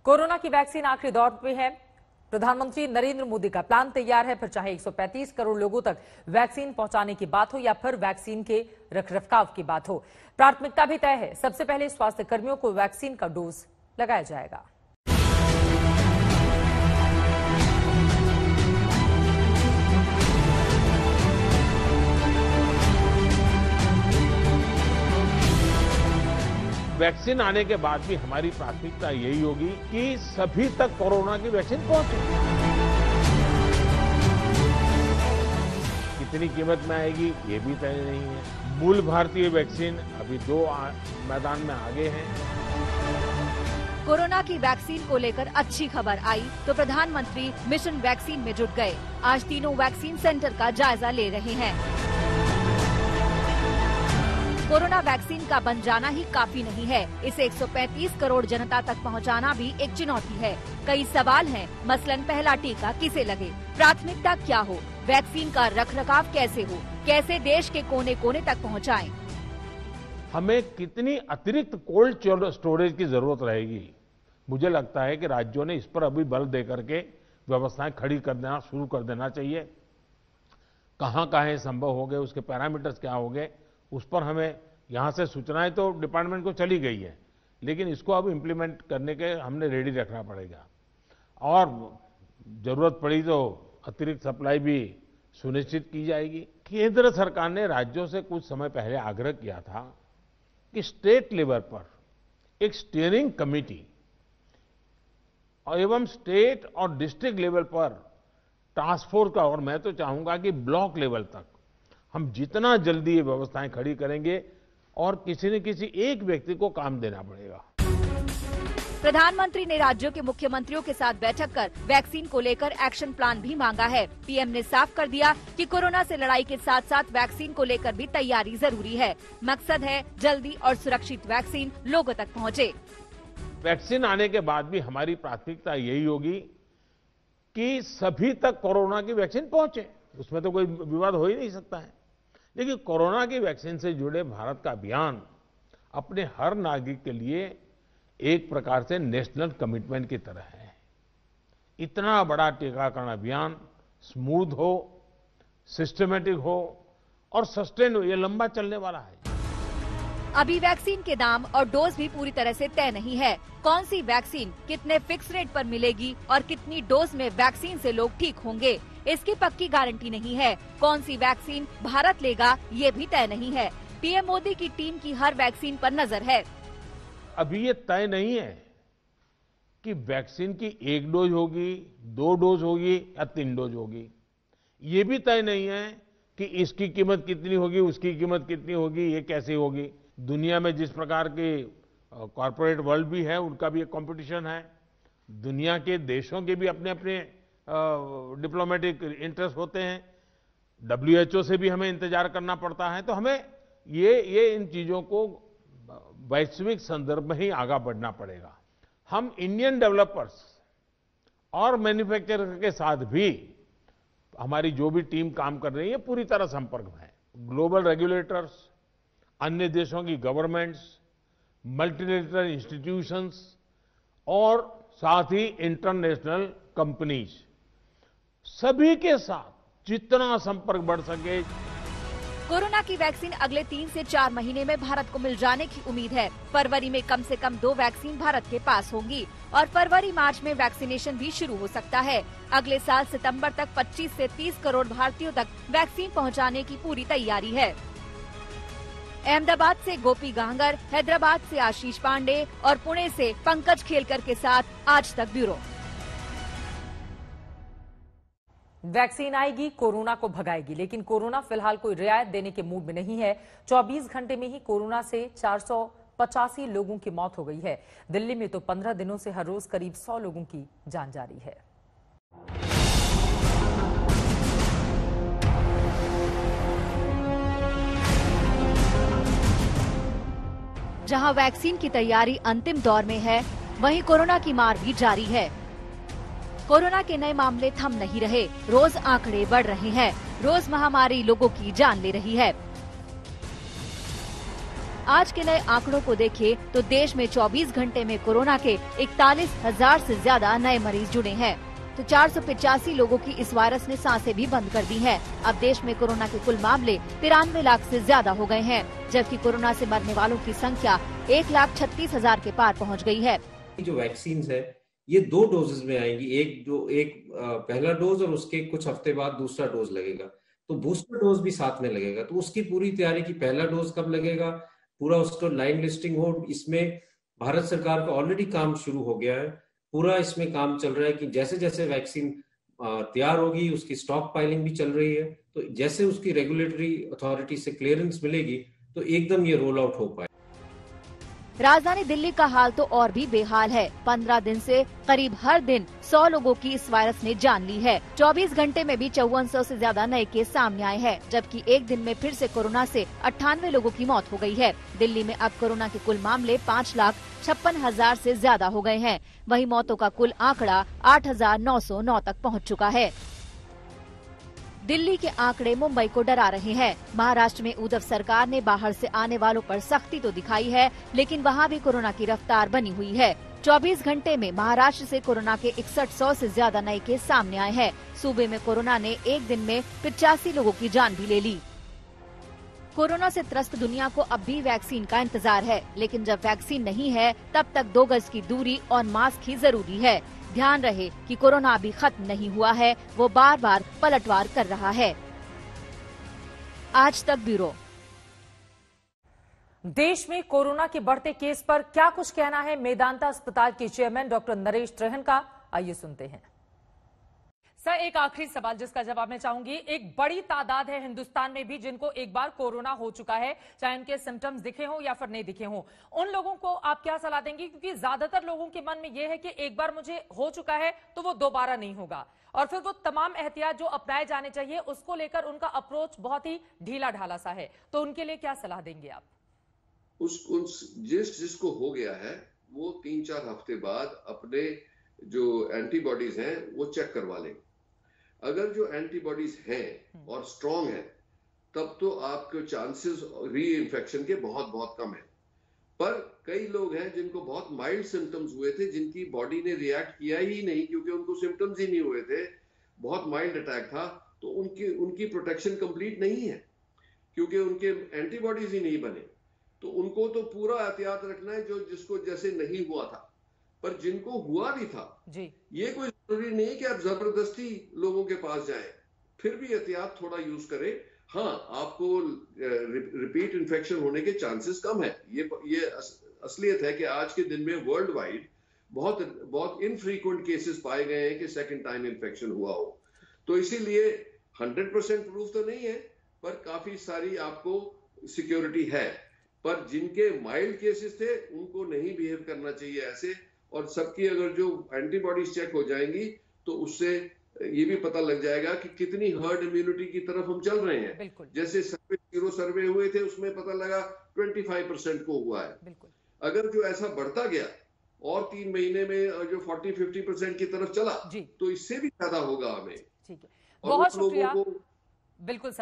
Corona की vaccine आखिरी दौर पे है। प्रधानमंत्री नरेंद्र मोदी का प्लान तैयार है, फिर चाहे 135 करोड़ लोगों तक वैक्सीन पहुंचाने की बात हो या फिर वैक्सीन के रखरखाव की बात हो, प्राथमिकता भी तय है। सबसे पहले स्वास्थ्य कर्मियों को वैक्सीन का डोज लगाया जाएगा। वैक्सीन आने के बाद भी हमारी प्राथमिकता यही होगी कि सभी तक कोरोना की वैक्सीन पहुंचे। कितनी कीमत में आएगी ये भी तय नहीं है। मूल भारतीय वैक्सीन अभी 2 मैदान में आगे हैं। कोरोना की वैक्सीन को लेकर अच्छी खबर आई तो प्रधानमंत्री मिशन वैक्सीन में जुट गए। आज तीनों वैक्सीन सेंटर का जायजा ले रहे हैं। कोरोना वैक्सीन का बन जाना ही काफी नहीं है, इसे 135 करोड़ जनता तक पहुंचाना भी एक चुनौती है। कई सवाल हैं, मसलन पहला टीका किसे लगे, प्राथमिकता क्या हो, वैक्सीन का रखरखाव कैसे हो, कैसे देश के कोने कोने तक पहुंचाएं। हमें कितनी अतिरिक्त कोल्ड स्टोरेज की जरूरत रहेगी। मुझे लगता है कि राज्यों ने इस पर अभी बल दे करके व्यवस्थाएं खड़ी कर देना शुरू कर देना चाहिए। कहाँ कहाँ संभव हो गए, उसके पैरामीटर्स क्या हो गए, उस पर हमें यहाँ से सूचनाएं तो डिपार्टमेंट को चली गई है, लेकिन इसको अब इम्प्लीमेंट करने के हमने रेडी रखना पड़ेगा। और जरूरत पड़ी तो अतिरिक्त सप्लाई भी सुनिश्चित की जाएगी। केंद्र सरकार ने राज्यों से कुछ समय पहले आग्रह किया था कि स्टेट लेवल पर एक स्टीयरिंग कमेटी और एवं स्टेट और डिस्ट्रिक्ट लेवल पर टास्क फोर्स का, और मैं तो चाहूंगा कि ब्लॉक लेवल तक हम जितना जल्दी ये व्यवस्थाएं खड़ी करेंगे और किसी न किसी एक व्यक्ति को काम देना पड़ेगा। प्रधानमंत्री ने राज्यों के मुख्यमंत्रियों के साथ बैठक कर वैक्सीन को लेकर एक्शन प्लान भी मांगा है। पीएम ने साफ कर दिया कि कोरोना से लड़ाई के साथ साथ वैक्सीन को लेकर भी तैयारी जरूरी है। मकसद है जल्दी और सुरक्षित वैक्सीन लोगों तक पहुंचे। वैक्सीन आने के बाद भी हमारी प्राथमिकता यही होगी कि सभी तक कोरोना की वैक्सीन पहुंचे। उसमें तो कोई विवाद हो ही नहीं सकता है। लेकिन कोरोना की वैक्सीन से जुड़े भारत का अभियान अपने हर नागरिक के लिए एक प्रकार से नेशनल कमिटमेंट की तरह है। इतना बड़ा टीकाकरण अभियान स्मूथ हो, सिस्टमेटिक हो और सस्टेन हो, ये लंबा चलने वाला है। अभी वैक्सीन के दाम और डोज भी पूरी तरह से तय नहीं है। कौन सी वैक्सीन कितने फिक्स रेट पर मिलेगी और कितनी डोज में वैक्सीन से लोग ठीक होंगे, इसकी पक्की गारंटी नहीं है। कौन सी वैक्सीन भारत लेगा ये भी तय नहीं है। पीएम मोदी की टीम की हर वैक्सीन पर नजर है। अभी ये तय नहीं है कि वैक्सीन की 1 डोज होगी, 2 डोज होगी या 3 डोज होगी। ये भी तय नहीं है कि इसकी कीमत कितनी होगी, उसकी कीमत कितनी होगी, ये कैसे होगी। दुनिया में जिस प्रकार के कॉर्पोरेट वर्ल्ड भी है, उनका भी एक कंपटीशन है। दुनिया के देशों के भी अपने अपने डिप्लोमेटिक इंटरेस्ट होते हैं। WHO से भी हमें इंतजार करना पड़ता है। तो हमें ये इन चीजों को वैश्विक संदर्भ में ही आगे बढ़ना पड़ेगा। हम इंडियन डेवलपर्स और मैन्युफैक्चरर के साथ भी हमारी जो भी टीम काम कर रही है पूरी तरह संपर्क में है। ग्लोबल रेगुलेटर्स, अन्य देशों की गवर्नमेंट्स, मल्टीलेटरल इंस्टीट्यूशंस और साथ ही इंटरनेशनल कंपनीज, सभी के साथ जितना संपर्क बढ़ सके। कोरोना की वैक्सीन अगले 3 से 4 महीने में भारत को मिल जाने की उम्मीद है। फरवरी में कम से कम 2 वैक्सीन भारत के पास होंगी और फरवरी-मार्च में वैक्सीनेशन भी शुरू हो सकता है। अगले साल सितंबर तक 25 से 30 करोड़ भारतीयों तक वैक्सीन पहुंचाने की पूरी तैयारी है। अहमदाबाद से गोपी गांगर, हैदराबाद से आशीष पांडे और पुणे से पंकज खेलकर के साथ आज तक ब्यूरो। वैक्सीन आएगी, कोरोना को भगाएगी, लेकिन कोरोना फिलहाल कोई रियायत देने के मूड में नहीं है। 24 घंटे में ही कोरोना से 485 लोगों की मौत हो गई है। दिल्ली में तो 15 दिनों से हर रोज करीब 100 लोगों की जान जा रही है। जहां वैक्सीन की तैयारी अंतिम दौर में है, वहीं कोरोना की मार भी जारी है। कोरोना के नए मामले थम नहीं रहे, रोज आंकड़े बढ़ रहे हैं, रोज महामारी लोगों की जान ले रही है। आज के नए आंकड़ों को देखें तो देश में 24 घंटे में कोरोना के 41,000 से ज्यादा नए मरीज जुड़े हैं। तो 485 लोगों की इस वायरस ने सांसें भी बंद कर दी हैं। अब देश में कोरोना के कुल मामले 93 लाख से ज्यादा हो गए हैं, जबकि कोरोना से मरने वालों की संख्या 1,36,000 के पार पहुंच गई है। जो वैक्सीन है ये 2 डोजेज में आएंगी, एक पहला डोज और उसके कुछ हफ्ते बाद दूसरा डोज लगेगा, तो बूस्टर डोज भी साथ में लगेगा। तो उसकी पूरी तैयारी की पहला डोज कब लगेगा, पूरा उसको लाइन लिस्टिंग हो, इसमें भारत सरकार का ऑलरेडी काम शुरू हो गया है। पूरा इसमें काम चल रहा है कि जैसे जैसे वैक्सीन तैयार होगी उसकी स्टॉक पाइलिंग भी चल रही है, तो जैसे उसकी रेगुलेटरी अथॉरिटी से क्लियरेंस मिलेगी तो एकदम ये रोल आउट हो पाए। राजधानी दिल्ली का हाल तो और भी बेहाल है। 15 दिन से करीब हर दिन 100 लोगों की इस वायरस ने जान ली है। 24 घंटे में भी 5400 से ज्यादा नए केस सामने आए हैं, जबकि एक दिन में फिर से कोरोना से 98 लोगों की मौत हो गई है। दिल्ली में अब कोरोना के कुल मामले 5,56,000 से ज्यादा हो गए हैं। वहीं मौतों का कुल आंकड़ा 8,909 तक पहुँच चुका है। दिल्ली के आंकड़े मुंबई को डरा रहे हैं। महाराष्ट्र में उद्धव सरकार ने बाहर से आने वालों पर सख्ती तो दिखाई है, लेकिन वहां भी कोरोना की रफ्तार बनी हुई है। 24 घंटे में महाराष्ट्र से कोरोना के 6100 से ज्यादा नए केस सामने आए हैं। सूबे में कोरोना ने एक दिन में 85 लोगों की जान भी ले ली। कोरोना से त्रस्त दुनिया को अब भी वैक्सीन का इंतजार है, लेकिन जब वैक्सीन नहीं है तब तक 2 गज की दूरी और मास्क ही जरूरी है। ध्यान रहे कि कोरोना अभी खत्म नहीं हुआ है, वो बार बार पलटवार कर रहा है। आज तक ब्यूरो। देश में कोरोना के बढ़ते केस पर क्या कुछ कहना है मेदांता अस्पताल के चेयरमैन डॉक्टर नरेश त्रेहन का, आइए सुनते हैं। सर, एक आखिरी सवाल जिसका जवाब मैं चाहूंगी। एक बड़ी तादाद है हिंदुस्तान में भी जिनको एक बार कोरोना हो चुका है, चाहे उनके सिम्टम्स दिखे हों या फिर नहीं दिखे हों। उन लोगों को आप क्या सलाह देंगे, क्योंकि ज्यादातर लोगों के मन में यह है कि एक बार मुझे हो चुका है तो वो दोबारा नहीं होगा, और फिर वो तमाम एहतियात जो अपनाए जाने चाहिए उसको लेकर उनका अप्रोच बहुत ही ढीला ढाला सा है, तो उनके लिए क्या सलाह देंगे आप? जिसको हो गया है वो 3-4 हफ्ते बाद अपने जो एंटीबॉडीज हैं वो चेक करवा लें। अगर जो एंटीबॉडीज हैं और स्ट्रांग है तब तो आपके चांसेस री इन्फेक्शन के बहुत बहुत कम है। पर कई लोग हैं जिनको बहुत माइल्ड सिम्टम्स हुए थे, जिनकी बॉडी ने रिएक्ट किया ही नहीं क्योंकि उनको सिम्टम्स ही नहीं हुए थे, बहुत माइल्ड अटैक था, तो उनकी प्रोटेक्शन कंप्लीट नहीं है क्योंकि उनके एंटीबॉडीज ही नहीं बने। तो उनको तो पूरा एहतियात रखना है जिसको जैसे नहीं हुआ था। पर जिनको हुआ भी था जी, ये कोई जरूरी नहीं कि आप जबरदस्ती लोगों के पास जाएं, फिर भी एहतियात थोड़ा यूज करें। हाँ, आपको रिपीट इन्फेक्शन होने के चांसेस कम है। ये असलियत है कि आज के दिन में वर्ल्ड वाइड बहुत इनफ्रीक्वेंट केसेस पाए गए हैं कि सेकंड टाइम इन्फेक्शन हुआ हो। तो इसीलिए 100% प्रूफ तो नहीं है, पर काफी सारी आपको सिक्योरिटी है। पर जिनके माइल्ड केसेस थे उनको नहीं बिहेव करना चाहिए ऐसे, और सबकी अगर जो एंटीबॉडीज चेक हो जाएंगी तो उससे ये भी पता लग जाएगा कि कितनी हर्ड इम्यूनिटी की तरफ हम चल रहे हैं। जैसे सर्वे हुए थे उसमें पता लगा 25% को हुआ है। अगर जो ऐसा बढ़ता गया और 3 महीने में जो 40-50% की तरफ चला तो इससे भी ज्यादा होगा हमें। ठीक है, बहुत शुक्रिया। बिल्कुल सर।